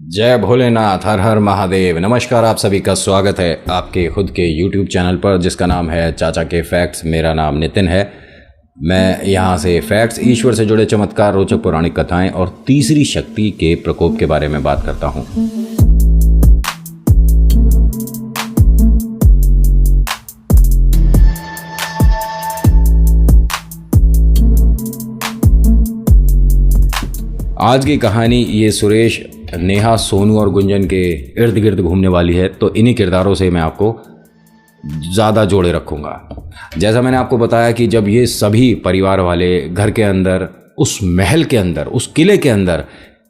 जय भोलेनाथ, हर हर महादेव। नमस्कार, आप सभी का स्वागत है आपके खुद के YouTube चैनल पर जिसका नाम है चाचा के फैक्ट्स। मेरा नाम नितिन है। मैं यहाँ से फैक्ट्स, ईश्वर से जुड़े चमत्कार, रोचक पौराणिक कथाएं और तीसरी शक्ति के प्रकोप के बारे में बात करता हूँ। आज की कहानी ये सुरेश, नेहा, सोनू और गुंजन के इर्द गिर्द घूमने वाली है, तो इन्हीं किरदारों से मैं आपको ज़्यादा जोड़े रखूँगा। जैसा मैंने आपको बताया कि जब ये सभी परिवार वाले घर के अंदर, उस महल के अंदर, उस किले के अंदर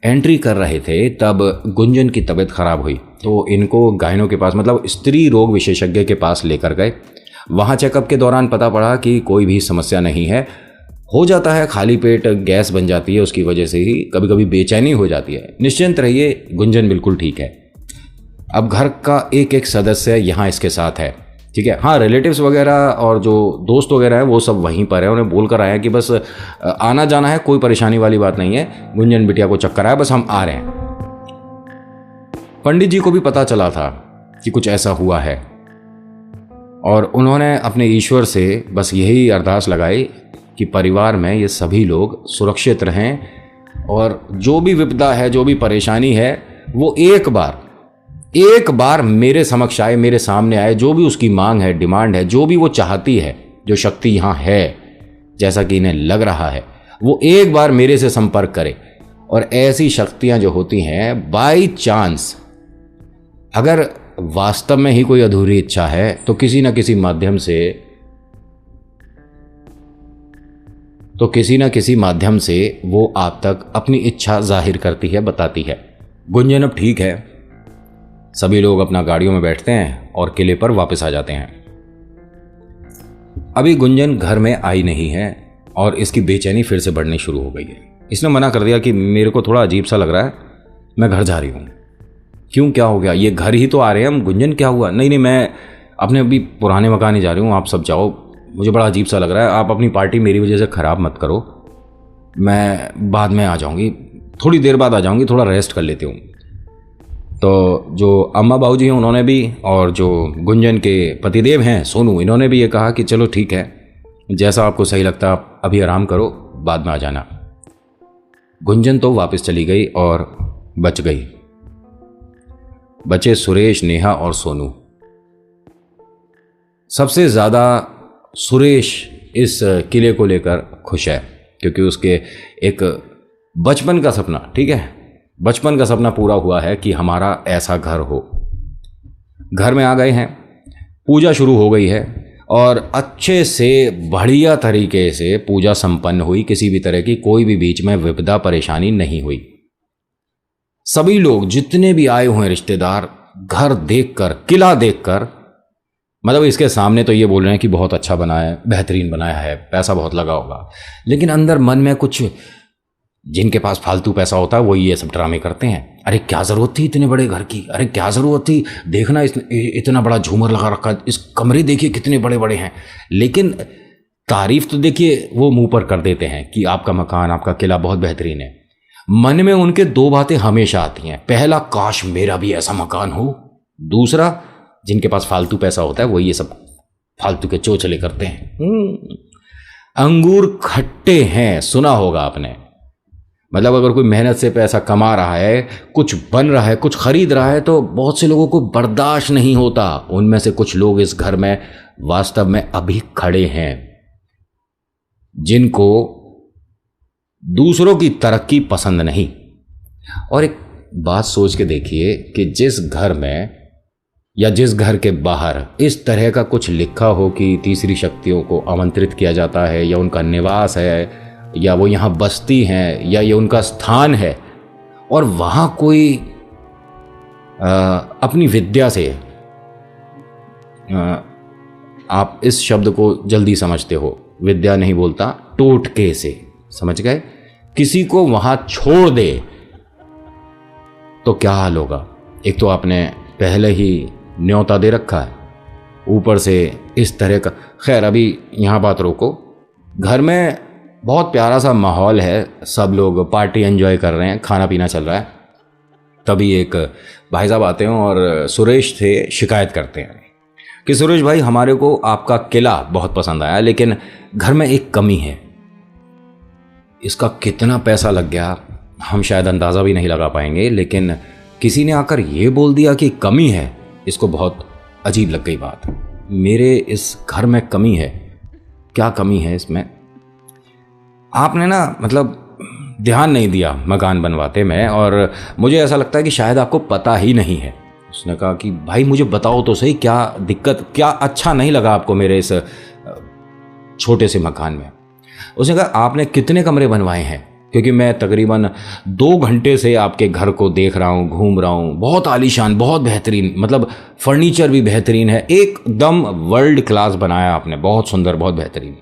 एंट्री कर रहे थे, तब गुंजन की तबीयत ख़राब हुई। तो इनको गायनों के पास, मतलब स्त्री रोग विशेषज्ञ के पास लेकर गए। वहाँ चेकअप के दौरान पता पड़ा कि कोई भी समस्या नहीं है। हो जाता है खाली पेट गैस बन जाती है, उसकी वजह से ही कभी कभी बेचैनी हो जाती है। निश्चिंत रहिए, गुंजन बिल्कुल ठीक है। अब घर का एक एक सदस्य यहाँ इसके साथ है, ठीक है। हाँ, रिलेटिव्स वगैरह और जो दोस्त वगैरह हैं वो सब वहीं पर है। उन्हें बोल कर आए हैं कि बस आना जाना है, कोई परेशानी वाली बात नहीं है। गुंजन बिटिया को चक्कर आया, बस हम आ रहे हैं। पंडित जी को भी पता चला था कि कुछ ऐसा हुआ है और उन्होंने अपने ईश्वर से बस यही अरदास लगाई कि परिवार में ये सभी लोग सुरक्षित रहें और जो भी विपदा है, जो भी परेशानी है, वो एक बार मेरे समक्ष आए, मेरे सामने आए। जो भी उसकी मांग है, डिमांड है, जो भी वो चाहती है, जो शक्ति यहाँ है, जैसा कि इन्हें लग रहा है, वो एक बार मेरे से संपर्क करे। और ऐसी शक्तियाँ जो होती हैं, बाई चांस अगर वास्तव में ही कोई अधूरी इच्छा है तो किसी न किसी माध्यम से वो आप तक अपनी इच्छा जाहिर करती है, बताती है। गुंजन अब ठीक है। सभी लोग अपना गाड़ियों में बैठते हैं और किले पर वापस आ जाते हैं। अभी गुंजन घर में आई नहीं है और इसकी बेचैनी फिर से बढ़नी शुरू हो गई है। इसने मना कर दिया कि मेरे को थोड़ा अजीब सा लग रहा है, मैं घर जा रही हूँ। क्यों, क्या हो गया? ये घर ही तो आ रहे हैं हम। गुंजन क्या हुआ? नहीं, मैं अपने अभी पुराने मकान ही जा रही हूँ, आप सब जाओ, मुझे बड़ा अजीब सा लग रहा है। आप अपनी पार्टी मेरी वजह से ख़राब मत करो, मैं बाद में आ जाऊंगी, थोड़ी देर बाद आ जाऊंगी, थोड़ा रेस्ट कर लेती हूँ। तो जो अम्मा बाबू जी हैं उन्होंने भी, और जो गुंजन के पतिदेव हैं सोनू, इन्होंने भी ये कहा कि चलो ठीक है, जैसा आपको सही लगता है आप अभी आराम करो, बाद में आ जाना। गुंजन तो वापस चली गई और बच गई। बचे सुरेश, नेहा और सोनू। सबसे ज़्यादा सुरेश इस किले को लेकर खुश है क्योंकि उसके एक बचपन का सपना, ठीक है, बचपन का सपना पूरा हुआ है कि हमारा ऐसा घर हो। घर में आ गए हैं, पूजा शुरू हो गई है और अच्छे से बढ़िया तरीके से पूजा संपन्न हुई। किसी भी तरह की कोई भी बीच में विपदा परेशानी नहीं हुई। सभी लोग जितने भी आए हुए रिश्तेदार घर देखकर, किला देखकर, मतलब इसके सामने तो ये बोल रहे हैं कि बहुत अच्छा बना है, बेहतरीन बनाया है, पैसा बहुत लगा होगा, लेकिन अंदर मन में कुछ, जिनके पास फालतू पैसा होता है वो ये सब ड्रामे करते हैं। अरे क्या ज़रूरत थी इतने बड़े घर की? अरे क्या ज़रूरत थी? देखना इतना बड़ा झूमर लगा रखा, इस कमरे देखिए कितने बड़े बड़े हैं। लेकिन तारीफ तो देखिए वो मुंह पर कर देते हैं कि आपका मकान, आपका किला बहुत बेहतरीन है। मन में उनके दो बातें हमेशा आती हैं। पहला, काश मेरा भी ऐसा मकान हो। दूसरा, जिनके पास फालतू पैसा होता है वो ये सब फालतू के चोचले करते हैं। अंगूर खट्टे हैं, सुना होगा आपने। मतलब अगर कोई मेहनत से पैसा कमा रहा है, कुछ बन रहा है, कुछ खरीद रहा है, तो बहुत से लोगों को बर्दाश्त नहीं होता। उनमें से कुछ लोग इस घर में वास्तव में अभी खड़े हैं, जिनको दूसरों की तरक्की पसंद नहीं। और एक बात सोच के देखिए कि जिस घर में या जिस घर के बाहर इस तरह का कुछ लिखा हो कि तीसरी शक्तियों को आमंत्रित किया जाता है, या उनका निवास है, या वो यहाँ बसती हैं, या ये उनका स्थान है, और वहाँ कोई अपनी विद्या से, आप इस शब्द को जल्दी समझते हो, विद्या नहीं बोलता, टोटके से, समझ गए, किसी को वहाँ छोड़ दे तो क्या हाल होगा? एक तो आपने पहले ही न्योता दे रखा है, ऊपर से इस तरह का। खैर, अभी यहाँ बात रोको। घर में बहुत प्यारा सा माहौल है, सब लोग पार्टी एंजॉय कर रहे हैं, खाना पीना चल रहा है। तभी एक भाई साहब आते हैं और सुरेश थे शिकायत करते हैं कि सुरेश भाई, हमारे को आपका किला बहुत पसंद आया, लेकिन घर में एक कमी है। इसका कितना पैसा लग गया हम शायद अंदाज़ा भी नहीं लगा पाएंगे, लेकिन किसी ने आकर ये बोल दिया कि कमी है। इसको बहुत अजीब लग गई बात। मेरे इस घर में कमी है, क्या कमी है इसमें? आपने ना मतलब ध्यान नहीं दिया मकान बनवाते में, और मुझे ऐसा लगता है कि शायद आपको पता ही नहीं है। उसने कहा कि भाई मुझे बताओ तो सही, क्या दिक्कत, क्या अच्छा नहीं लगा आपको मेरे इस छोटे से मकान में? उसने कहा आपने कितने कमरे बनवाए हैं? क्योंकि मैं तकरीबन 2 घंटे से आपके घर को देख रहा हूँ, घूम रहा हूँ। बहुत आलीशान, बहुत बेहतरीन, मतलब फर्नीचर भी बेहतरीन है, एकदम वर्ल्ड क्लास बनाया आपने, बहुत सुंदर, बहुत बेहतरीन।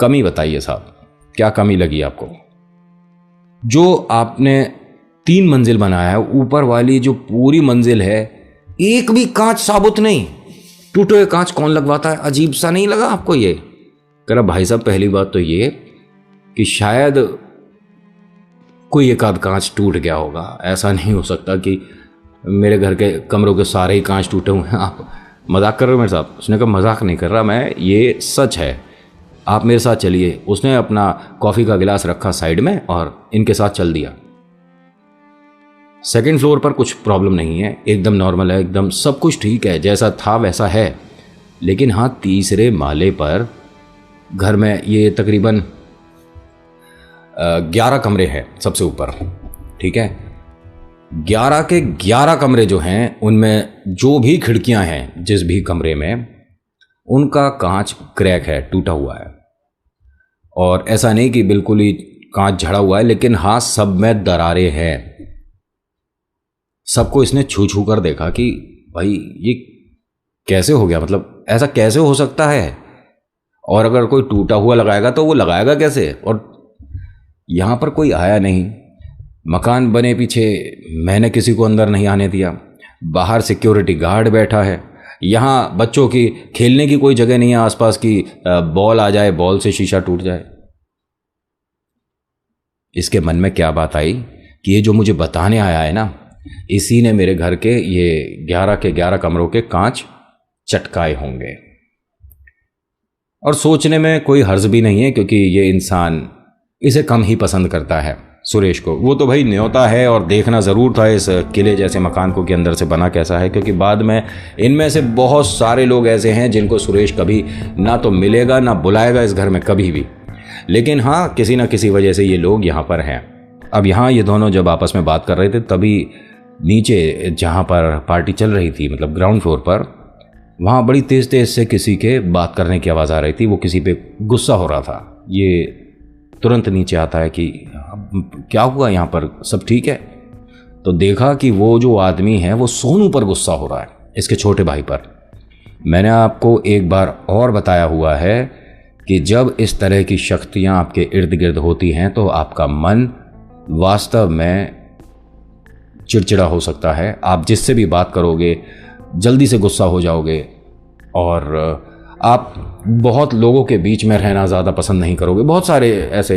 कमी बताइए साहब, क्या कमी लगी आपको? जो आपने 3 मंजिल बनाया है, ऊपर वाली जो पूरी मंजिल है, एक भी कांच साबुत नहीं। टूटे हुए कांच कौन लगवाता है? अजीब सा नहीं लगा आपको ये? कह रहा भाई साहब पहली बात तो ये कि शायद कोई एक आध कांच टूट गया होगा, ऐसा नहीं हो सकता कि मेरे घर के कमरों के सारे ही कांच टूटे हुए हैं। आप मजाक कर रहे हो मेरे साथ? उसने कहा मजाक नहीं कर रहा मैं, ये सच है, आप मेरे साथ चलिए। उसने अपना कॉफ़ी का गिलास रखा साइड में और इनके साथ चल दिया। 2nd फ्लोर पर कुछ प्रॉब्लम नहीं है, एकदम नॉर्मल है, एकदम सब कुछ ठीक है, जैसा था वैसा है। लेकिन हाँ, 3रे माले पर घर में ये तकरीबन 11 कमरे हैं सबसे ऊपर, ठीक है। 11 के 11 कमरे जो हैं, उनमें जो भी खिड़कियां हैं जिस भी कमरे में, उनका कांच क्रैक है, टूटा हुआ है। और ऐसा नहीं कि बिल्कुल ही कांच झड़ा हुआ है, लेकिन हाँ, सब में दरारें हैं। सबको इसने छू छू कर देखा कि भाई ये कैसे हो गया, मतलब ऐसा कैसे हो सकता है? और अगर कोई टूटा हुआ लगाएगा तो वो लगाएगा कैसे? और यहाँ पर कोई आया नहीं। मकान बने पीछे मैंने किसी को अंदर नहीं आने दिया, बाहर सिक्योरिटी गार्ड बैठा है। यहाँ बच्चों की खेलने की कोई जगह नहीं है आसपास की बॉल आ जाए, बॉल से शीशा टूट जाए। इसके मन में क्या बात आई कि ये जो मुझे बताने आया है ना, इसी ने मेरे घर के ये 11 के 11 कमरों के कांच चटकाए होंगे। और सोचने में कोई हर्ज भी नहीं है, क्योंकि ये इंसान इसे कम ही पसंद करता है, सुरेश को। वो तो भाई न्योता है और देखना ज़रूर था इस किले जैसे मकान को कि अंदर से बना कैसा है, क्योंकि बाद में इनमें से बहुत सारे लोग ऐसे हैं जिनको सुरेश कभी ना तो मिलेगा ना बुलाएगा इस घर में कभी भी। लेकिन हाँ, किसी ना किसी वजह से ये लोग यहाँ पर हैं। अब यहाँ ये दोनों जब आपस में बात कर रहे थे, तभी नीचे जहाँ पर पार्टी चल रही थी, मतलब ग्राउंड फ्लोर पर, वहाँ बड़ी तेज़ तेज़ से किसी के बात करने की आवाज़ आ रही थी। वो किसी पे गुस्सा हो रहा था। ये तुरंत नीचे आता है कि क्या हुआ, यहाँ पर सब ठीक है? तो देखा कि वो जो आदमी है वो सोनू पर गुस्सा हो रहा है, इसके छोटे भाई पर। मैंने आपको एक बार और बताया हुआ है कि जब इस तरह की शक्तियाँ आपके इर्द गिर्द होती हैं तो आपका मन वास्तव में चिड़चिड़ा हो सकता है। आप जिससे भी बात करोगे जल्दी से गुस्सा हो जाओगे, और आप बहुत लोगों के बीच में रहना ज़्यादा पसंद नहीं करोगे। बहुत सारे ऐसे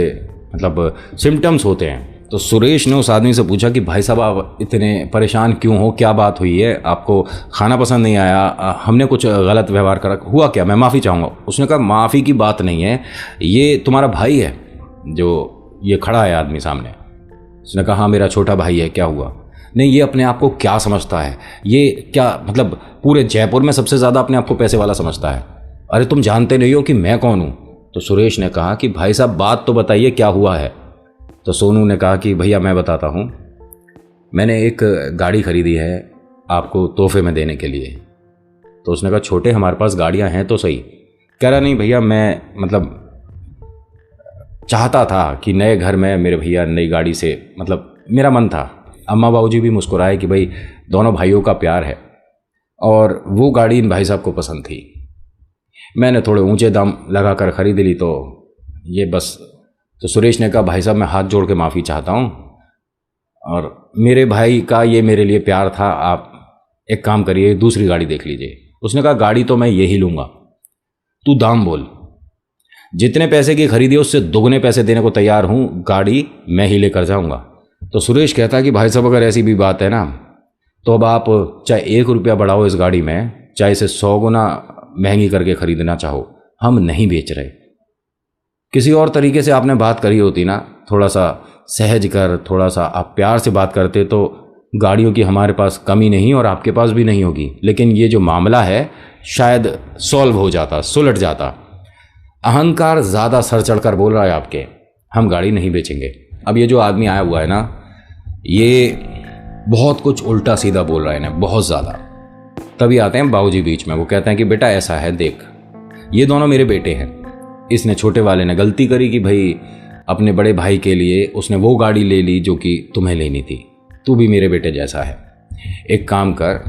मतलब सिम्टम्स होते हैं। तो सुरेश ने उस आदमी से पूछा कि भाई साहब आप इतने परेशान क्यों हो, क्या बात हुई है? आपको खाना पसंद नहीं आया? हमने कुछ गलत व्यवहार करा? हुआ क्या? मैं माफ़ी चाहूँगा। उसने कहा माफ़ी की बात नहीं है, ये तुम्हारा भाई है जो ये खड़ा है आदमी सामने। उसने कहा हाँ मेरा छोटा भाई है। क्या हुआ? नहीं, ये अपने आप को क्या समझता है, ये क्या मतलब पूरे जयपुर में सबसे ज़्यादा अपने आप को पैसे वाला समझता है। अरे तुम जानते नहीं हो कि मैं कौन हूँ? तो सुरेश ने कहा कि भाई साहब बात तो बताइए क्या हुआ है। तो सोनू ने कहा कि भैया मैं बताता हूँ, मैंने एक गाड़ी खरीदी है आपको तोहफे में देने के लिए। तो उसने कहा छोटे हमारे पास गाड़ियाँ हैं तो सही। कह रहा नहीं भैया, मैं मतलब चाहता था कि नए घर में मेरे भैया नई गाड़ी से, मतलब मेरा मन था। अम्मा बाबूजी भी मुस्कुराए कि भाई दोनों भाइयों का प्यार है, और वो गाड़ी इन भाई साहब को पसंद थी। मैंने थोड़े ऊंचे दाम लगा कर ख़रीद ली, तो ये बस। तो सुरेश ने कहा भाई साहब मैं हाथ जोड़ के माफ़ी चाहता हूँ, और मेरे भाई का ये मेरे लिए प्यार था, आप एक काम करिए दूसरी गाड़ी देख लीजिए। उसने कहा गाड़ी तो मैं यही लूँगा, तू दाम बोल, जितने पैसे की खरीदी उससे दोगुने पैसे देने को तैयार हूँ, गाड़ी मैं ही लेकर जाऊँगा। तो सुरेश कहता है कि भाई साहब अगर ऐसी भी बात है ना, तो अब आप चाहे 1 रुपया बढ़ाओ इस गाड़ी में, चाहे इसे 100 गुना महंगी करके खरीदना चाहो, हम नहीं बेच रहे। किसी और तरीके से आपने बात करी होती ना, थोड़ा सा सहज कर, थोड़ा सा आप प्यार से बात करते, तो गाड़ियों की हमारे पास कमी नहीं और आपके पास भी नहीं होगी। लेकिन ये जो मामला है शायद सॉल्व हो जाता, सुलझ जाता। अहंकार ज़्यादा सर चढ़कर बोल रहा है आपके, हम गाड़ी नहीं बेचेंगे। अब ये जो आदमी आया हुआ है ना, ये बहुत कुछ उल्टा सीधा बोल रहा है ना, बहुत ज़्यादा। तभी आते हैं बाबूजी बीच में। वो कहते हैं कि बेटा ऐसा है, देख ये दोनों मेरे बेटे हैं। इसने छोटे वाले ने गलती करी कि भाई अपने बड़े भाई के लिए उसने वो गाड़ी ले ली जो कि तुम्हें लेनी थी। तू भी मेरे बेटे जैसा है। एक काम कर,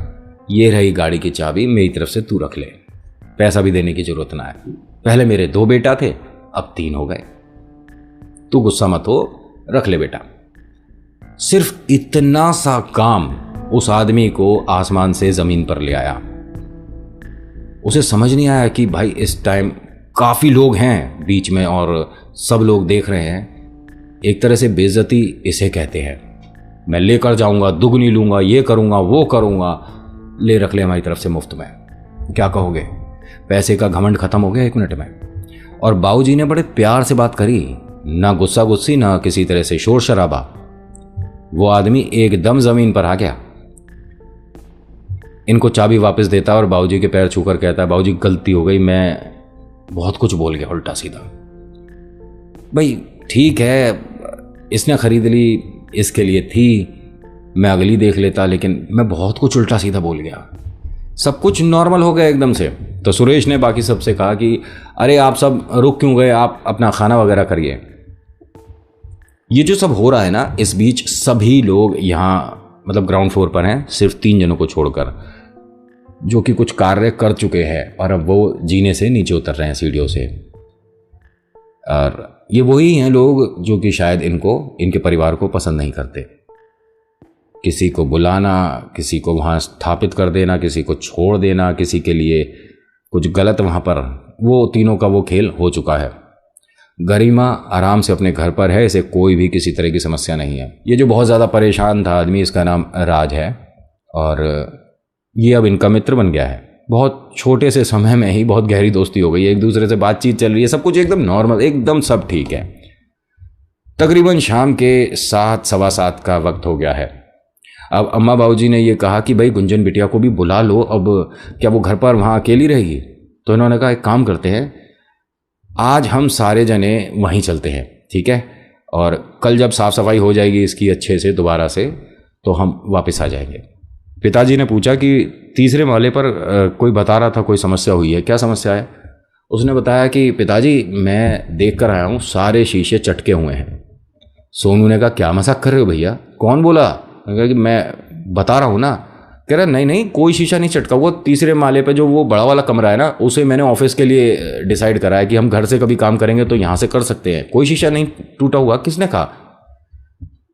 ये रही गाड़ी की चाबी, मेरी तरफ से तू रख ले, पैसा भी देने की जरूरत ना है। पहले मेरे 2 बेटा थे, अब 3 हो गए। तू गुस्सा मत हो, रख ले बेटा। सिर्फ इतना सा काम उस आदमी को आसमान से जमीन पर ले आया। उसे समझ नहीं आया कि भाई इस टाइम काफी लोग हैं बीच में और सब लोग देख रहे हैं। एक तरह से बेइज्जती इसे कहते हैं। मैं लेकर जाऊंगा, दुगनी लूंगा, ये करूंगा, वो करूंगा। ले रख ले हमारी तरफ से मुफ्त में, क्या कहोगे? पैसे का घमंड खत्म हो गया 1 मिनट में। और बाबूजी ने बड़े प्यार से बात करी, ना गुस्सा गुस्सी, ना किसी तरह से शोर शराबा। वो आदमी एकदम जमीन पर आ गया, इनको चाबी वापस देता और बाबूजी के पैर छूकर कहता है, बाबूजी गलती हो गई, मैं बहुत कुछ बोल गया उल्टा सीधा। भाई ठीक है, इसने खरीद ली, इसके लिए थी, मैं अगली देख लेता, लेकिन मैं बहुत कुछ उल्टा सीधा बोल गया। सब कुछ नॉर्मल हो गया एकदम से। तो सुरेश ने बाकी सबसे कहा कि अरे आप सब रुक क्यों गए, आप अपना खाना वगैरह करिए। ये जो सब हो रहा है ना, इस बीच सभी लोग यहाँ मतलब ग्राउंड फ्लोर पर हैं, सिर्फ 3 जनों को छोड़कर, जो कि कुछ कार्य कर चुके हैं और अब वो जीने से नीचे उतर रहे हैं सीढ़ियों से। और ये वही हैं लोग जो कि शायद इनके परिवार को पसंद नहीं करते। किसी को बुलाना, किसी को वहाँ स्थापित कर देना, किसी को छोड़ देना, किसी के लिए कुछ गलत वहाँ पर, वो तीनों का वो खेल हो चुका है। गरिमा आराम से अपने घर पर है, इसे कोई भी किसी तरह की समस्या नहीं है। ये जो बहुत ज़्यादा परेशान था आदमी, इसका नाम राज है और ये अब इनका मित्र बन गया है। बहुत छोटे से समय में ही बहुत गहरी दोस्ती हो गई है, एक दूसरे से बातचीत चल रही है, सब कुछ एकदम नॉर्मल, एकदम सब ठीक है। तकरीबन शाम के 7, सवा 7 का वक्त हो गया है। अब अम्मा बाबूजी ने ये कहा कि भाई गुंजन बिटिया को भी बुला लो, अब क्या वो घर पर वहाँ अकेली रहेगी? तो इन्होंने कहा एक काम करते हैं, आज हम सारे जने वहीं चलते हैं, ठीक है, और कल जब साफ़ सफाई हो जाएगी इसकी अच्छे से दोबारा से, तो हम वापस आ जाएंगे। पिताजी ने पूछा कि तीसरे माले पर कोई बता रहा था कोई समस्या हुई है, क्या समस्या है? उसने बताया कि पिताजी मैं देख कर आया हूँ, सारे शीशे चटके हुए हैं। सोनू ने कहा क्या मजाक कर रहे हो भैया, कौन बोला? कहा कि मैं बता रहा हूँ ना। कह रहा नहीं नहीं, कोई शीशा नहीं चटका हुआ, तीसरे माले पे जो वो बड़ा वाला कमरा है ना, उसे मैंने ऑफिस के लिए डिसाइड करा है कि हम घर से कभी काम करेंगे तो यहाँ से कर सकते हैं, कोई शीशा नहीं टूटा हुआ। किसने कहा?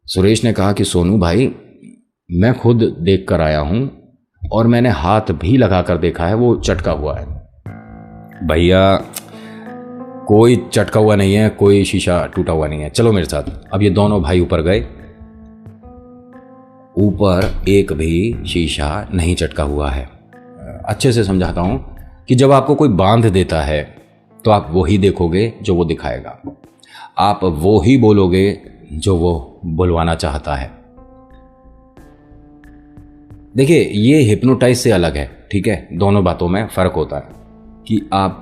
सुरेश ने कहा कि सोनू भाई मैं खुद देख कर आया हूँ और मैंने हाथ भी लगा कर देखा है, वो चटका हुआ है। भैया कोई चटका हुआ नहीं है, कोई शीशा टूटा हुआ नहीं है, चलो मेरे साथ। अब ये दोनों भाई ऊपर गए। ऊपर एक भी शीशा नहीं चटका हुआ है। अच्छे से समझाता हूँ कि जब आपको कोई बांध देता है तो आप वो ही देखोगे जो वो दिखाएगा, आप वो ही बोलोगे जो वो बुलवाना चाहता है। देखिए ये हिप्नोटाइज से अलग है, ठीक है, दोनों बातों में फ़र्क होता है। कि आप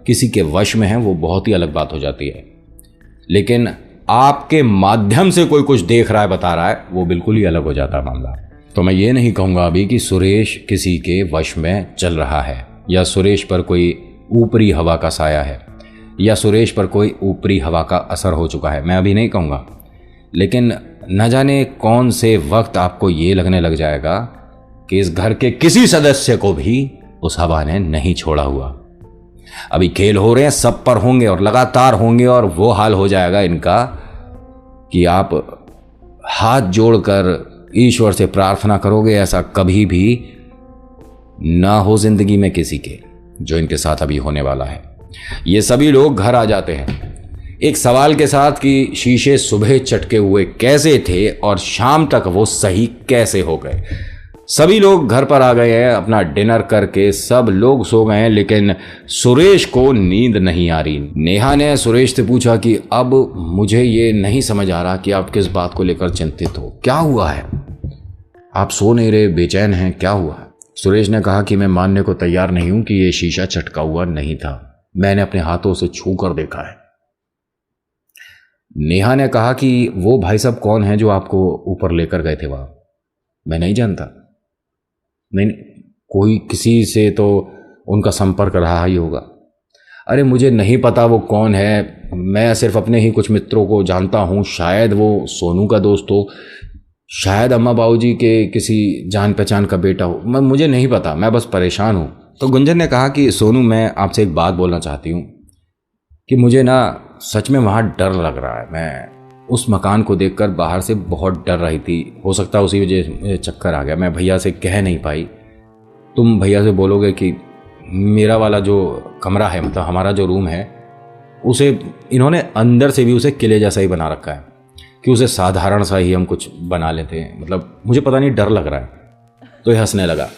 किसी के वश में हैं वो बहुत ही अलग बात हो जाती है, लेकिन आपके माध्यम से कोई कुछ देख रहा है, बता रहा है, वो बिल्कुल ही अलग हो जाता है मामला। तो मैं ये नहीं कहूँगा अभी कि सुरेश किसी के वश में चल रहा है, या सुरेश पर कोई ऊपरी हवा का साया है, या सुरेश पर कोई ऊपरी हवा का असर हो चुका है, मैं अभी नहीं कहूँगा। लेकिन न जाने कौन से वक्त आपको ये लगने लग जाएगा कि इस घर के किसी सदस्य को भी उस हवा ने नहीं छोड़ा हुआ। अभी खेल हो रहे हैं, सब पर होंगे और लगातार होंगे, और वो हाल हो जाएगा इनका कि आप हाथ जोड़कर ईश्वर से प्रार्थना करोगे ऐसा कभी भी ना हो जिंदगी में किसी के, जो इनके साथ अभी होने वाला है। ये सभी लोग घर आ जाते हैं। एक सवाल के साथ कि शीशे सुबह चटके हुए कैसे थे और शाम तक वो सही कैसे हो गए। सभी लोग घर पर आ गए हैं, अपना डिनर करके सब लोग सो गए हैं, लेकिन सुरेश को नींद नहीं आ रही। नेहा ने सुरेश से पूछा कि अब मुझे ये नहीं समझ आ रहा कि आप किस बात को लेकर चिंतित हो, क्या हुआ है? आप सो नहीं रहे, बेचैन हैं, क्या हुआ है? सुरेश ने कहा कि मैं मानने को तैयार नहीं हूं कि ये शीशा चटका हुआ नहीं था, मैंने अपने हाथों से छू कर देखा है। नेहा ने कहा कि वो भाई साहब कौन है जो आपको ऊपर लेकर गए थे वहां? मैं नहीं जानता। नहीं, कोई किसी से तो उनका संपर्क रहा ही होगा। अरे मुझे नहीं पता वो कौन है, मैं सिर्फ अपने ही कुछ मित्रों को जानता हूँ, शायद वो सोनू का दोस्त हो, शायद अम्मा बाबूजी के किसी जान पहचान का बेटा हो, मुझे नहीं पता, मैं बस परेशान हूँ। तो गुंजन ने कहा कि सोनू, मैं आपसे एक बात बोलना चाहती हूँ कि मुझे ना सच में वहाँ डर लग रहा है। मैं उस मकान को देखकर बाहर से बहुत डर रही थी, हो सकता है उसी वजह से मुझे चक्कर आ गया। मैं भैया से कह नहीं पाई। तुम भैया से बोलोगे कि मेरा वाला जो कमरा है, मतलब हमारा जो रूम है, उसे इन्होंने अंदर से भी उसे किले जैसा ही बना रखा है कि उसे साधारण सा ही हम कुछ बना लेते हैं, मतलब मुझे पता नहीं, डर लग रहा है। तो ये हंसने लगा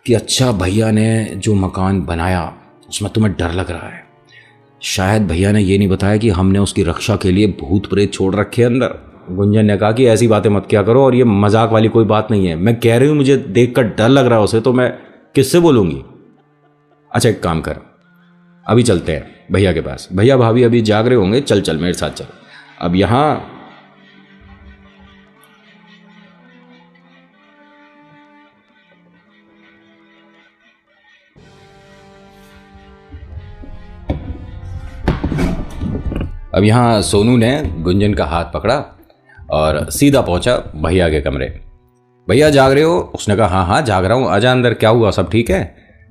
कि अच्छा, भैया ने जो मकान बनाया उसमें तुम्हें डर लग रहा है। शायद भैया ने ये नहीं बताया कि हमने उसकी रक्षा के लिए भूत प्रेत छोड़ रखे अंदर। गुंजन ने कहा कि ऐसी बातें मत किया करो, और ये मजाक वाली कोई बात नहीं है। मैं कह रही हूँ मुझे देखकर डर लग रहा है उसे, तो मैं किससे बोलूँगी? अच्छा एक काम कर, अभी चलते हैं भैया के पास, भैया भाभी अभी जाग रहे होंगे, चल चल मेरे साथ चल। अब यहाँ सोनू ने गुंजन का हाथ पकड़ा और सीधा पहुंचा भैया के कमरे। भैया जाग रहे हो? उसने कहा हाँ हाँ जाग रहा हूँ, आजा अंदर, क्या हुआ, सब ठीक है?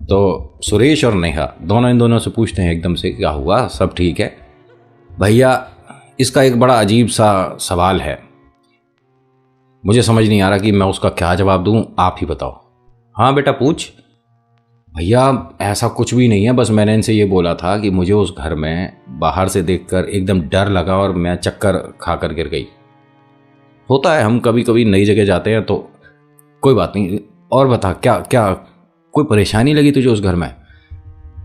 तो सुरेश और नेहा दोनों इन दोनों से पूछते हैं एकदम से, क्या हुआ, सब ठीक है? भैया, इसका एक बड़ा अजीब सा सवाल है, मुझे समझ नहीं आ रहा कि मैं उसका क्या जवाब दूं, आप ही बताओ। हाँ बेटा पूछ। भैया ऐसा कुछ भी नहीं है, बस मैंने इनसे ये बोला था कि मुझे उस घर में बाहर से देखकर एकदम डर लगा और मैं चक्कर खाकर गिर गई। होता है, हम कभी कभी नई जगह जाते हैं, तो कोई बात नहीं। और बता, क्या क्या कोई परेशानी लगी तुझे उस घर में?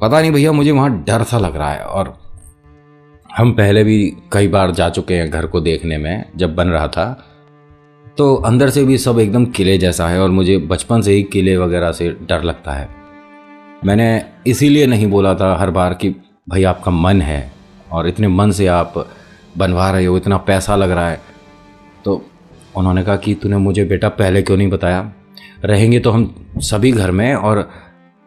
पता नहीं भैया, मुझे वहाँ डर सा लग रहा है, और हम पहले भी कई बार जा चुके हैं घर को देखने में, जब बन रहा था, तो अंदर से भी सब एकदम किले जैसा है, और मुझे बचपन से ही किले वगैरह से डर लगता है। मैंने इसीलिए नहीं बोला था हर बार कि भाई आपका मन है और इतने मन से आप बनवा रहे हो, इतना पैसा लग रहा है। तो उन्होंने कहा कि तूने मुझे बेटा पहले क्यों नहीं बताया, रहेंगे तो हम सभी घर में, और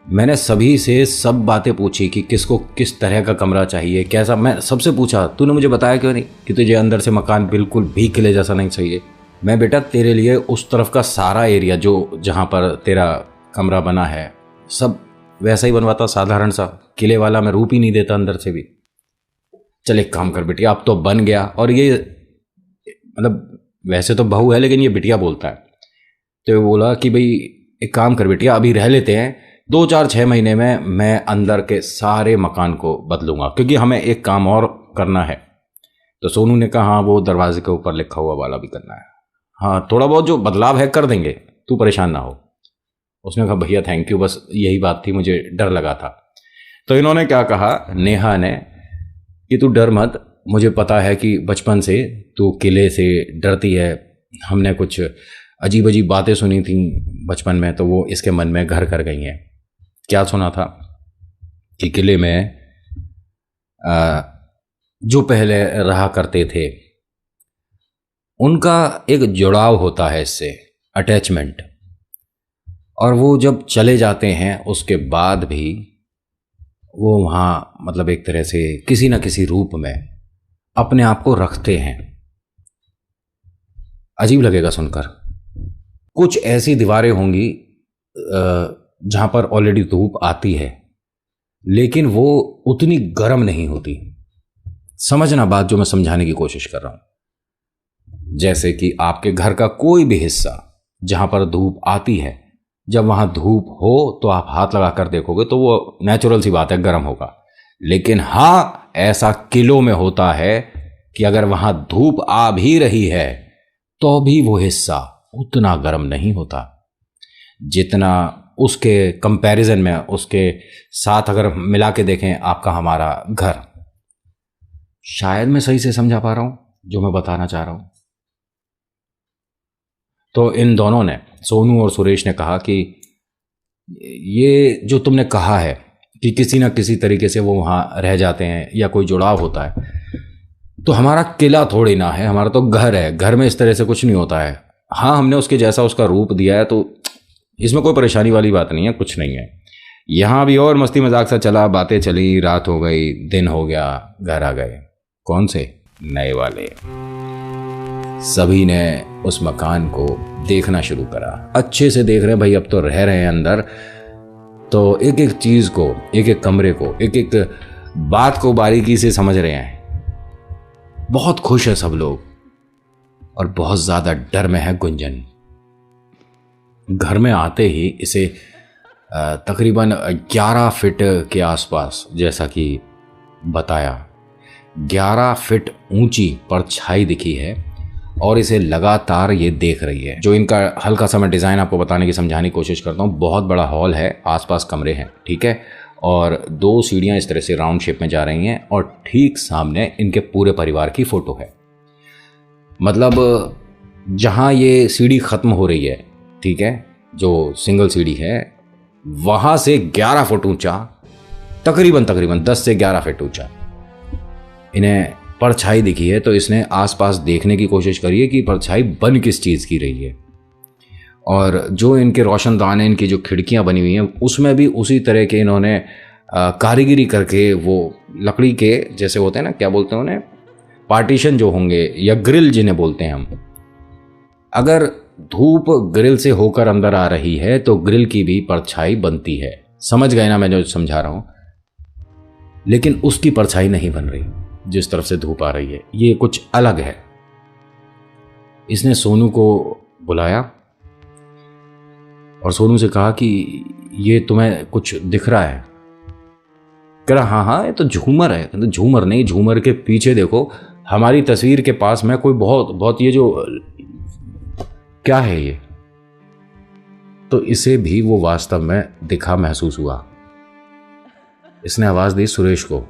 मैंने सभी से सब बातें पूछी कि किसको किस तरह का कमरा चाहिए, कैसा, मैं सबसे पूछा। तूने मुझे बताया क्यों नहीं कि तुझे अंदर से मकान बिल्कुल भी किले जैसा नहीं चाहिए? मैं बेटा तेरे लिए उस तरफ का सारा एरिया जो जहाँ पर तेरा कमरा बना है सब वैसा ही बनवाता, साधारण सा, किले वाला मैं रूप ही नहीं देता अंदर से भी। चल एक काम कर बिटिया, अब तो बन गया, और ये मतलब वैसे तो बहू है लेकिन ये बिटिया बोलता है, तो वो बोला कि भाई एक काम कर बिटिया, अभी रह लेते हैं, 2-4-6 महीने में मैं अंदर के सारे मकान को बदलूंगा, क्योंकि हमें एक काम और करना है। तो सोनू ने कहा हाँ, वो दरवाजे के ऊपर लिखा हुआ वाला भी करना है। हाँ, थोड़ा बहुत जो बदलाव है कर देंगे, तू परेशान ना हो। उसने कहा भैया थैंक यू, बस यही बात थी, मुझे डर लगा था। तो इन्होंने क्या कहा, नेहा ने, कि तू डर मत, मुझे पता है कि बचपन से तू किले से डरती है, हमने कुछ अजीब अजीब बातें सुनी थी बचपन में, तो वो इसके मन में घर कर गई हैं। क्या सुना था कि किले में जो पहले रहा करते थे उनका एक जुड़ाव होता है इससे, अटैचमेंट, और वो जब चले जाते हैं उसके बाद भी वो वहाँ मतलब एक तरह से किसी न किसी रूप में अपने आप को रखते हैं। अजीब लगेगा सुनकर। कुछ ऐसी दीवारें होंगी जहाँ पर ऑलरेडी धूप आती है, लेकिन वो उतनी गर्म नहीं होती। समझना बात जो मैं समझाने की कोशिश कर रहा हूँ। जैसे कि आपके घर का कोई भी हिस्सा जहाँ पर धूप आती है, जब वहाँ धूप हो तो आप हाथ लगा कर देखोगे तो वो नेचुरल सी बात है, गर्म होगा। लेकिन हाँ, ऐसा किलो में होता है कि अगर वहां धूप आ भी रही है तो भी वो हिस्सा उतना गर्म नहीं होता जितना उसके कंपैरिजन में, उसके साथ अगर मिला के देखें आपका हमारा घर। शायद मैं सही से समझा पा रहा हूं जो मैं बताना चाह रहा हूं। तो इन दोनों ने, सोनू और सुरेश ने कहा कि ये जो तुमने कहा है कि किसी ना किसी तरीके से वो वहाँ रह जाते हैं या कोई जुड़ाव होता है, तो हमारा किला थोड़ी ना है, हमारा तो घर है। घर में इस तरह से कुछ नहीं होता है। हाँ, हमने उसके जैसा उसका रूप दिया है, तो इसमें कोई परेशानी वाली बात नहीं है, कुछ नहीं है। यहाँ भी और मस्ती मजाक सा चला, बातें चली, रात हो गई, दिन हो गया, घर आ गए। कौन से? नए वाले। सभी ने उस मकान को देखना शुरू करा, अच्छे से देख रहे हैं भाई, अब तो रह रहे हैं अंदर, तो एक एक चीज को, एक एक कमरे को, एक एक बात को बारीकी से समझ रहे हैं। बहुत खुश है सब लोग और बहुत ज्यादा डर में है गुंजन। घर में आते ही इसे तकरीबन 11 फीट के आसपास, जैसा कि बताया, 11 फीट ऊंची परछाई दिखी है और इसे लगातार ये देख रही है। जो इनका हल्का सा मैं डिज़ाइन आपको बताने की, समझाने की कोशिश करता हूँ। बहुत बड़ा हॉल है, आसपास कमरे हैं, ठीक है, और 2 सीढ़ियाँ इस तरह से राउंड शेप में जा रही हैं और ठीक सामने इनके पूरे परिवार की फ़ोटो है। मतलब जहाँ ये सीढ़ी ख़त्म हो रही है, ठीक है, जो सिंगल सीढ़ी है, वहाँ से 11 फुट ऊंचा, तकरीबन 10 से 11 फीट ऊंचा इन्हें परछाई दिखी है। तो इसने आसपास देखने की कोशिश करी है कि परछाई बन किस चीज़ की रही है। और जो इनके रोशनदान हैं, इनकी जो खिड़कियां बनी हुई हैं, उसमें भी उसी तरह के इन्होंने कारीगरी करके, वो लकड़ी के जैसे होते हैं ना, क्या बोलते हैं उन्हें, पार्टीशन जो होंगे या ग्रिल जिन्हें बोलते हैं हम, अगर धूप ग्रिल से होकर अंदर आ रही है तो ग्रिल की भी परछाई बनती है। समझ गए ना मैं जो समझा रहा हूं? लेकिन उसकी परछाई नहीं बन रही जिस तरफ से धूप आ रही है, ये कुछ अलग है। इसने सोनू को बुलाया और सोनू से कहा कि ये तुम्हें कुछ दिख रहा है? कह रहा हाँ हाँ, ये तो झूमर है। तो झूमर नहीं, झूमर के पीछे देखो, हमारी तस्वीर के पास में कोई बहुत ये जो क्या है ये। तो इसे भी वो वास्तव में दिखा, महसूस हुआ। इसने आवाज दी सुरेश को,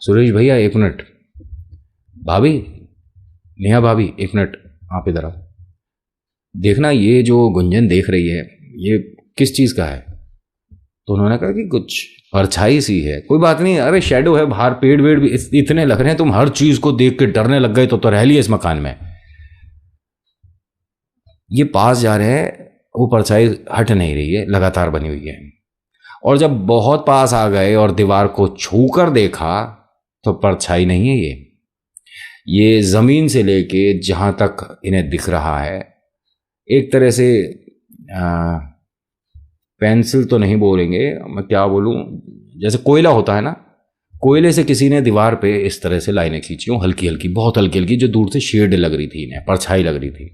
सुरेश भैया 1 मिनट, भाभी, नेहा भाभी 1 मिनट, आप इधर आओ, देखना ये जो गुंजन देख रही है ये किस चीज का है। तो उन्होंने कहा कि कुछ परछाई सी है। कोई बात नहीं, अरे शेडो है, बाहर पेड़ वेड़ भी इतने लग रहे हैं, तुम हर चीज को देख के डरने लग गए तो रह लिए इस मकान में। ये पास जा रहे हैं, वो परछाई हट नहीं रही है, लगातार बनी हुई है। और जब बहुत पास आ गए और दीवार को छूकर देखा तो परछाई नहीं है ये जमीन से लेके जहां तक इन्हें दिख रहा है, एक तरह से पेंसिल तो नहीं बोलेंगे, मैं क्या बोलूं, जैसे कोयला होता है ना, कोयले से किसी ने दीवार पे इस तरह से लाइनें खींची हो, हल्की हल्की, बहुत हल्की हल्की, जो दूर से शेड लग रही थी, इन्हें परछाई लग रही थी।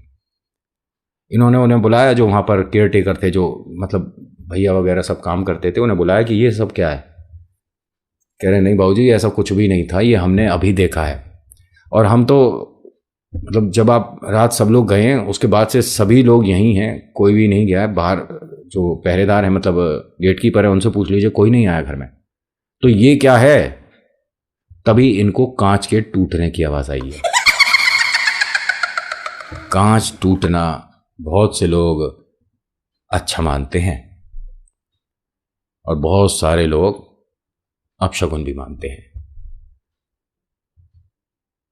इन्होंने उन्हें बुलाया, जो वहाँ पर केयर टेकर थे, जो मतलब भैया वगैरह सब काम करते थे, उन्हें बुलाया कि ये सब क्या है। कह रहे नहीं बाबूजी, ऐसा कुछ भी नहीं था, ये हमने अभी देखा है। और हम तो मतलब जब आप रात सब लोग गए हैं उसके बाद से सभी लोग यहीं हैं, कोई भी नहीं गया है बाहर। जो पहरेदार है, मतलब गेट कीपर है, उनसे पूछ लीजिए, कोई नहीं आया घर में। तो ये क्या है? तभी इनको कांच के टूटने की आवाज आई है। कांच टूटना बहुत से लोग अच्छा मानते हैं और बहुत सारे लोग अपशगुन भी मानते हैं।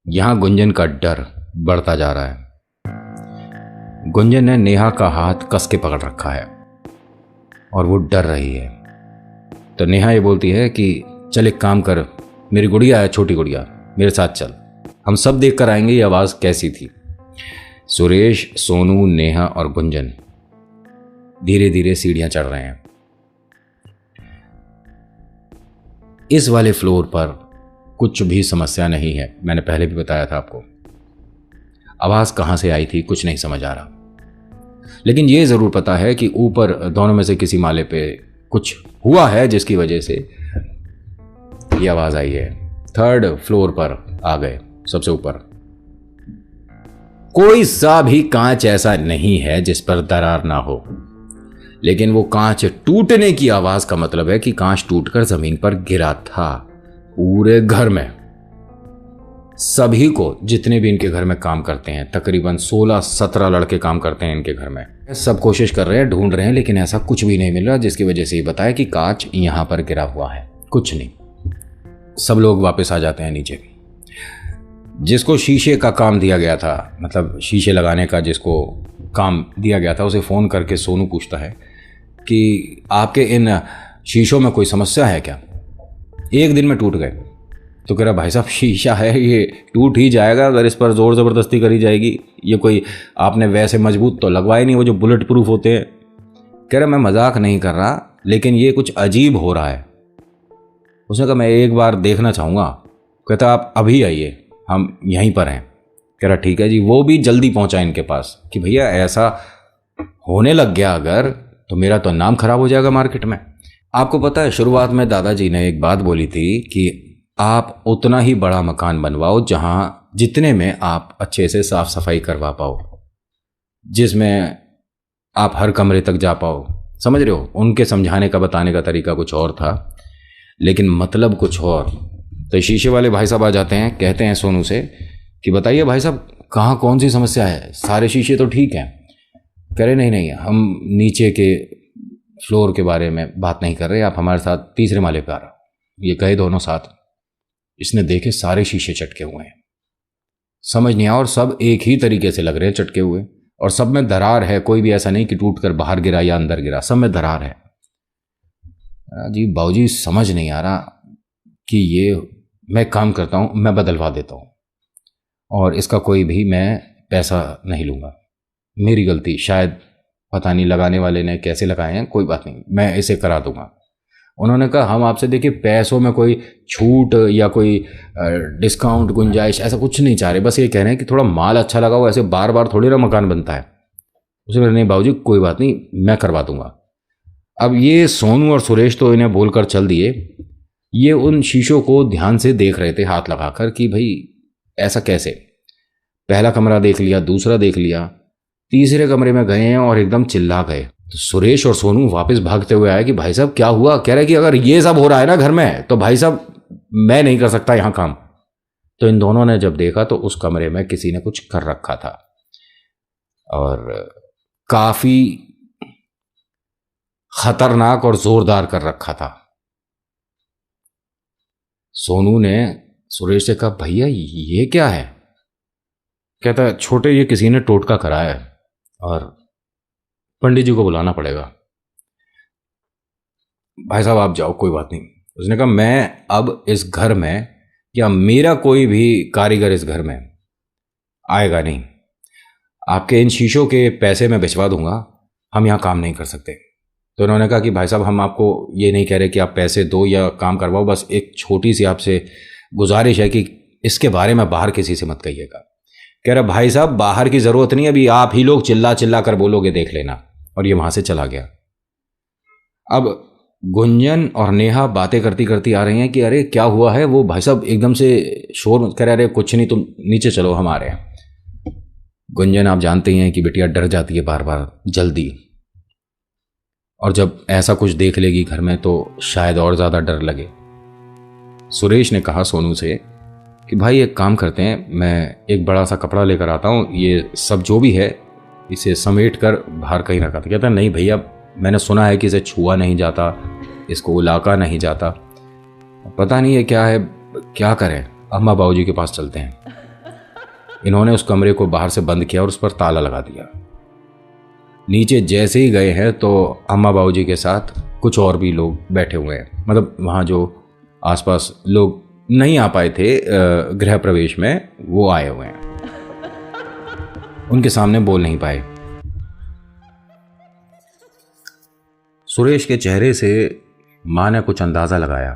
यहां गुंजन का डर बढ़ता जा रहा है। गुंजन ने नेहा का हाथ कस के पकड़ रखा है और वो डर रही है। तो नेहा ये बोलती है कि चल एक काम कर, मेरी गुड़िया है, छोटी गुड़िया, मेरे साथ चल, हम सब देख कर आएंगे ये आवाज कैसी थी। सुरेश, सोनू, नेहा और गुंजन धीरे धीरे सीढ़ियां चढ़ रहे हैं। इस वाले फ्लोर पर कुछ भी समस्या नहीं है, मैंने पहले भी बताया था आपको। आवाज कहां से आई थी कुछ नहीं समझ आ रहा, लेकिन यह जरूर पता है कि ऊपर दोनों में से किसी माले पे कुछ हुआ है जिसकी वजह से की आवाज आई है। 3rd फ्लोर पर आ गए, सबसे ऊपर। कोई सा भी कांच ऐसा नहीं है जिस पर दरार ना हो, लेकिन वो कांच टूटने की आवाज का मतलब है कि कांच टूटकर जमीन पर गिरा था। पूरे घर में सभी को, जितने भी इनके घर में काम करते हैं, तकरीबन 16-17 लड़के काम करते हैं इनके घर में, सब कोशिश कर रहे हैं, ढूंढ रहे हैं, लेकिन ऐसा कुछ भी नहीं मिल रहा, जिसकी वजह से ये बताया कि कांच यहां पर गिरा हुआ है। कुछ नहीं। सब लोग वापस आ जाते हैं नीचे। जिसको शीशे का काम दिया गया था, मतलब शीशे लगाने का जिसको काम दिया गया था, उसे फ़ोन करके सोनू पूछता है कि आपके इन शीशों में कोई समस्या है क्या? 1 दिन में टूट गए। तो कह रहा भाई साहब शीशा है, ये टूट ही जाएगा अगर इस पर ज़ोर ज़बरदस्ती करी जाएगी। ये कोई आपने वैसे मजबूत तो लगवाए नहीं, वो जो बुलेट प्रूफ होते हैं। कह रहा मैं मजाक नहीं कर रहा, लेकिन ये कुछ अजीब हो रहा है। उसने कहा मैं एक बार देखना चाहूँगा। कहता आप अभी आइए, हम यहीं पर हैं। कह रहा ठीक है जी। वो भी जल्दी पहुँचा इनके पास कि भैया ऐसा होने लग गया अगर, तो मेरा तो नाम खराब हो जाएगा मार्केट में। आपको पता है शुरुआत में दादाजी ने एक बात बोली थी कि आप उतना ही बड़ा मकान बनवाओ जितने में आप अच्छे से साफ सफाई करवा पाओ, जिसमें आप हर कमरे तक जा पाओ। समझ रहे हो? उनके समझाने का, बताने का तरीका कुछ और था, लेकिन मतलब कुछ और। तो शीशे वाले भाई साहब आ जाते हैं, कहते हैं सोनू से कि बताइए भाई साहब कहाँ कौन सी समस्या है, सारे शीशे तो ठीक हैं। कह रहे नहीं नहीं, हम नीचे के फ्लोर के बारे में बात नहीं कर रहे, आप हमारे साथ 3रे माले पे आ रहा। ये कहे दोनों साथ। इसने देखे सारे शीशे चटके हुए हैं, समझ नहीं आया, और सब एक ही तरीके से लग रहे हैं चटके हुए, और सब में दरार है। कोई भी ऐसा नहीं कि टूट कर बाहर गिरा या अंदर गिरा, सब में दरार है। जी बाबूजी समझ नहीं आ रहा कि ये, मैं काम करता हूँ, मैं बदलवा देता हूँ, और इसका कोई भी मैं पैसा नहीं लूँगा, मेरी गलती, शायद पता नहीं लगाने वाले ने कैसे लगाए हैं, कोई बात नहीं, मैं इसे करा दूंगा। उन्होंने कहा हम आपसे देखिए पैसों में कोई छूट या कोई डिस्काउंट, गुंजाइश, ऐसा कुछ नहीं चाह रहे, बस ये कह रहे हैं कि थोड़ा माल अच्छा लगा हो, ऐसे बार बार थोड़ी ना मकान बनता है। उसने नहीं बाबूजी कोई बात नहीं, मैं करवा दूंगा। अब ये सोनू और सुरेश तो इन्हें बोलकर चल दिए। ये उन शीशों को ध्यान से देख रहे थे हाथ लगाकर कि भाई ऐसा कैसे। पहला कमरा देख लिया, दूसरा देख लिया, 3रे कमरे में गए हैं और एकदम चिल्ला गए। तो सुरेश और सोनू वापस भागते हुए आए कि भाई साहब क्या हुआ? कह रहे कि अगर ये सब हो रहा है ना घर में, तो भाई साहब मैं नहीं कर सकता यहां काम। तो इन दोनों ने जब देखा तो उस कमरे में किसी ने कुछ कर रखा था, और काफी खतरनाक और जोरदार कर रखा था। सोनू ने सुरेश से कहा भैया ये क्या है? कहता छोटे ये किसी ने टोटका कराया है और पंडित जी को बुलाना पड़ेगा। भाई साहब आप जाओ, कोई बात नहीं। उसने कहा मैं अब इस घर में, या मेरा कोई भी कारीगर इस घर में आएगा नहीं। आपके इन शीशों के पैसे मैं भिजवा दूंगा, हम यहाँ काम नहीं कर सकते। तो उन्होंने कहा कि भाई साहब हम आपको ये नहीं कह रहे कि आप पैसे दो या काम करवाओ, बस एक छोटी सी आपसे गुजारिश है कि इसके बारे में बाहर किसी से मत कहिएगा। कह रहा भाई साहब बाहर की ज़रूरत नहीं, अभी आप ही लोग चिल्ला चिल्ला कर बोलोगे, देख लेना। और ये वहाँ से चला गया। अब गुंजन और नेहा बातें करती करती आ रही हैं कि अरे क्या हुआ है। वो भाई साहब एकदम से शोर कर रहे, अरे कुछ नहीं, तुम नीचे चलो हम आ रहे हैं। गुंजन आप जानते ही हैं कि बिटिया डर जाती है बार बार जल्दी, और जब ऐसा कुछ देख लेगी घर में तो शायद और ज़्यादा डर लगे। सुरेश ने कहा सोनू से कि भाई एक काम करते हैं, मैं एक बड़ा सा कपड़ा लेकर आता हूँ, ये सब जो भी है इसे समेट कर बाहर कहीं रखा था। कहता नहीं भैया मैंने सुना है कि इसे छुआ नहीं जाता, इसको उलाका नहीं जाता, पता नहीं ये क्या है, क्या करें, अम्मा बाबूजी के पास चलते हैं। इन्होंने उस कमरे को बाहर से बंद किया और उस पर ताला लगा दिया। नीचे जैसे ही गए हैं तो अम्मा बाबूजी के साथ कुछ और भी लोग बैठे हुए हैं, मतलब वहाँ जो आसपास लोग नहीं आ पाए थे गृह प्रवेश में, वो आए हुए हैं। उनके सामने बोल नहीं पाए। सुरेश के चेहरे से माँ ने कुछ अंदाज़ा लगाया।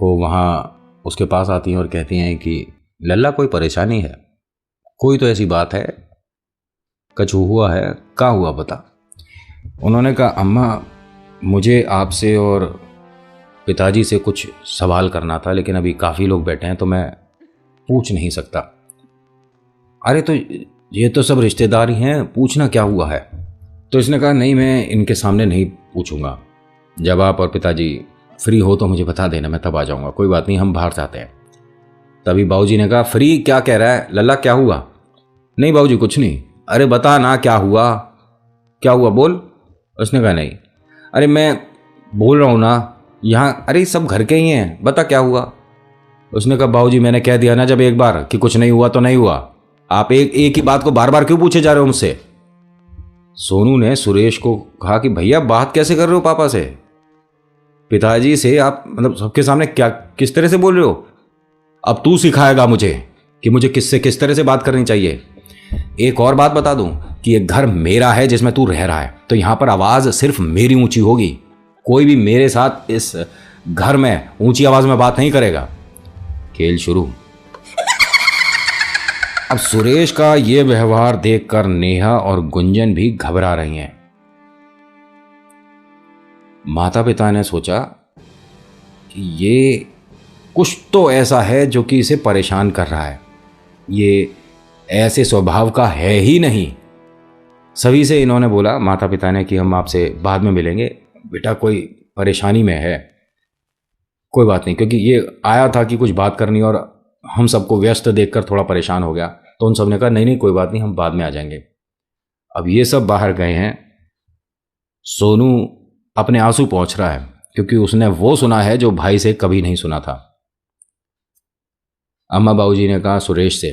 वो वहाँ उसके पास आती हैं और कहती हैं कि लल्ला कोई परेशानी है, कोई तो ऐसी बात है, कछु हुआ है, क्या हुआ बता। उन्होंने कहा अम्मा मुझे आपसे और पिताजी से कुछ सवाल करना था, लेकिन अभी काफ़ी लोग बैठे हैं तो मैं पूछ नहीं सकता। अरे तो ये तो सब रिश्तेदार ही हैं, पूछना क्या हुआ है। तो इसने कहा नहीं, मैं इनके सामने नहीं पूछूंगा, जब आप और पिताजी फ्री हो तो मुझे बता देना, मैं तब आ जाऊंगा। कोई बात नहीं, हम बाहर जाते हैं। तभी बाबूजी ने कहा फ्री क्या कह रहा है लल्ला, क्या हुआ? नहीं बाबूजी कुछ नहीं। अरे बता ना क्या हुआ, क्या हुआ बोल। उसने कहा नहीं। अरे मैं बोल रहा हूँ ना यहाँ, अरे सब घर के ही हैं, बता क्या हुआ। उसने कहा बाबूजी मैंने कह दिया ना जब एक बार कि कुछ नहीं हुआ तो नहीं हुआ, आप एक ही बात को बार बार क्यों पूछे जा रहे हो मुझसे। सोनू ने सुरेश को कहा कि भैया बात कैसे कर रहे हो पापा से, पिताजी से आप मतलब सबके सामने क्या किस तरह से बोल रहे हो। अब तू सिखाएगा मुझे कि मुझे किससे किस तरह से बात करनी चाहिए। एक और बात बता दूं कि ये घर मेरा है जिसमें तू रह रहा है, तो यहां पर आवाज सिर्फ मेरी ऊंची होगी, कोई भी मेरे साथ इस घर में ऊंची आवाज में बात नहीं करेगा। खेल शुरू। अब सुरेश का ये व्यवहार देखकर नेहा और गुंजन भी घबरा रही हैं। माता पिता ने सोचा कि ये कुछ तो ऐसा है जो कि इसे परेशान कर रहा है, ये ऐसे स्वभाव का है ही नहीं। सभी से इन्होंने बोला, माता पिता ने, कि हम आपसे बाद में मिलेंगे, बेटा कोई परेशानी में है। कोई बात नहीं, क्योंकि ये आया था कि कुछ बात करनी और हम सबको व्यस्त देखकर थोड़ा परेशान हो गया, तो उन सब ने कहा नहीं नहीं कोई बात नहीं, हम बाद में आ जाएंगे। अब ये सब बाहर गए हैं। सोनू अपने आंसू पहुंच रहा है क्योंकि उसने वो सुना है जो भाई से कभी नहीं सुना था। अम्मा बाबूजी ने कहा सुरेश से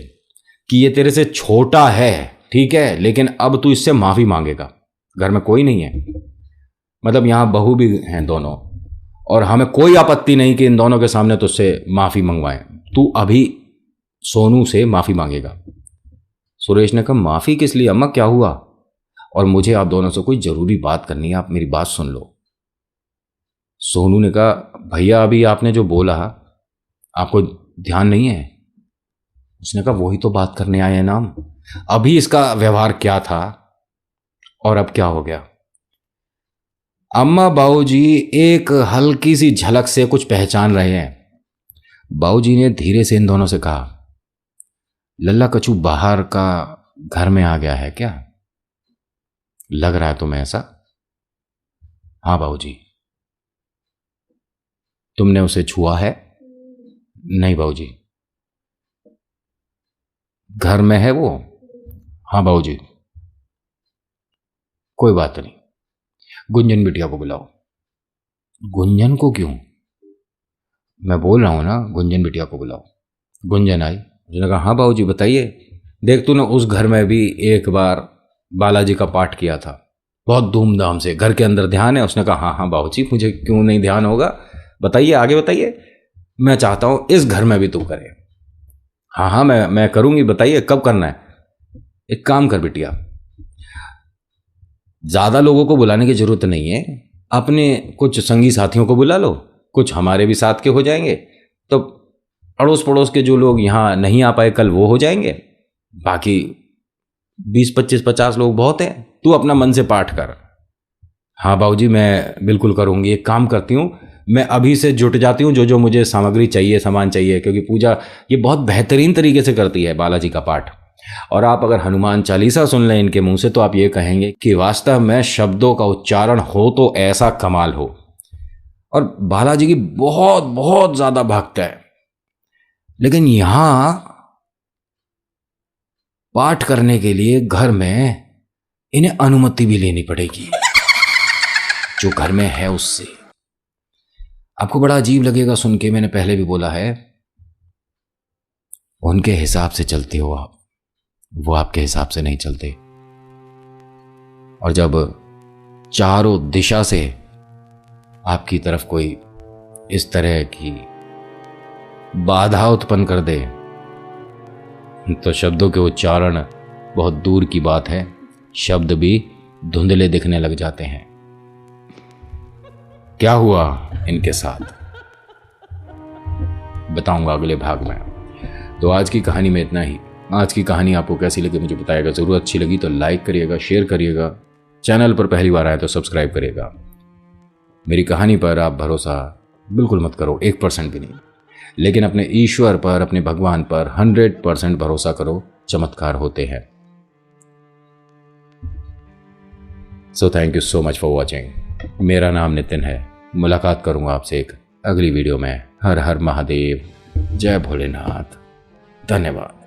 कि ये तेरे से छोटा है ठीक है, लेकिन अब तू इससे माफी मांगेगा। घर में कोई नहीं है, मतलब यहां बहू भी हैं दोनों, और हमें कोई आपत्ति नहीं कि इन दोनों के सामने तुझसे माफी मंगवाएं। तू अभी सोनू से माफी मांगेगा। सुरेश ने कहा माफी किस लिए अम्मा, क्या हुआ? और मुझे आप दोनों से कोई जरूरी बात करनी है, आप मेरी बात सुन लो। सोनू ने कहा भैया अभी आपने जो बोला आपको ध्यान नहीं है? उसने कहा वही तो बात करने आए हैं ना हम, अभी इसका व्यवहार क्या था और अब क्या हो गया। अम्मा बाबूजी एक हल्की सी झलक से कुछ पहचान रहे हैं। बाबूजी ने धीरे से इन दोनों से कहा लल्ला कछू बाहर का घर में आ गया है क्या, लग रहा है तुम्हें ऐसा? हाँ बाबूजी। तुमने उसे छुआ है? नहीं बाबूजी। घर में है वो? हाँ बाबूजी। कोई बात नहीं, गुंजन बिटिया को बुलाओ। गुंजन को क्यों? मैं बोल रहा हूं ना, गुंजन बिटिया को बुलाओ। गुंजन आई, उसने कहा हाँ बाबूजी बताइए। देख तूने उस घर में भी एक बार बालाजी का पाठ किया था बहुत धूमधाम से, घर के अंदर ध्यान है? उसने कहा हाँ हाँ बाबूजी, मुझे क्यों नहीं ध्यान होगा, बताइए आगे बताइए, मैं चाहता हूं इस घर में भी तू करे। हाँ हाँ मैं करूंगी, बताइए कब करना है। एक काम कर बिटिया, ज्यादा लोगों को बुलाने की जरूरत नहीं है, अपने कुछ संगी साथियों को बुला लो, कुछ हमारे भी साथ के हो जाएंगे, तो अड़ोस पड़ोस के जो लोग यहाँ नहीं आ पाए कल वो हो जाएंगे, बाकी 20 25 50 लोग बहुत हैं, तू अपना मन से पाठ कर। हाँ बाबूजी मैं बिल्कुल करूँगी। एक काम करती हूँ, मैं अभी से जुट जाती हूँ, जो जो मुझे सामग्री चाहिए सामान चाहिए, क्योंकि पूजा ये बहुत बेहतरीन तरीके से करती है बालाजी का पाठ। और आप अगर हनुमान चालीसा सुन लें इनके मुंह से तो आप ये कहेंगे कि वास्तव में शब्दों का उच्चारण हो तो ऐसा कमाल हो। और बालाजी की बहुत बहुत ज्यादा भक्त है, लेकिन यहां पाठ करने के लिए घर में इन्हें अनुमति भी लेनी पड़ेगी जो घर में है उससे। आपको बड़ा अजीब लगेगा सुन के, मैंने पहले भी बोला है, उनके हिसाब से चलते हो आप, वो आपके हिसाब से नहीं चलते। और जब चारों दिशा से आपकी तरफ कोई इस तरह की बाधा उत्पन्न कर दे तो शब्दों के उच्चारण बहुत दूर की बात है, शब्द भी धुंधले दिखने लग जाते हैं। क्या हुआ इनके साथ बताऊंगा अगले भाग में। तो आज की कहानी में इतना ही। आज की कहानी आपको कैसी लगी मुझे बताइएगा जरूर। अच्छी लगी तो लाइक करिएगा, शेयर करिएगा, चैनल पर पहली बार आए तो सब्सक्राइब करिएगा। मेरी कहानी पर आप भरोसा बिल्कुल मत करो, 1% भी नहीं। लेकिन अपने ईश्वर पर, अपने भगवान पर 100% भरोसा करो, चमत्कार होते हैं। So thank you so much for watching. मेरा नाम नितिन है। मुलाकात करूंगा आपसे एक अगली वीडियो में। हर हर महादेव, जय भोलेनाथ, धन्यवाद।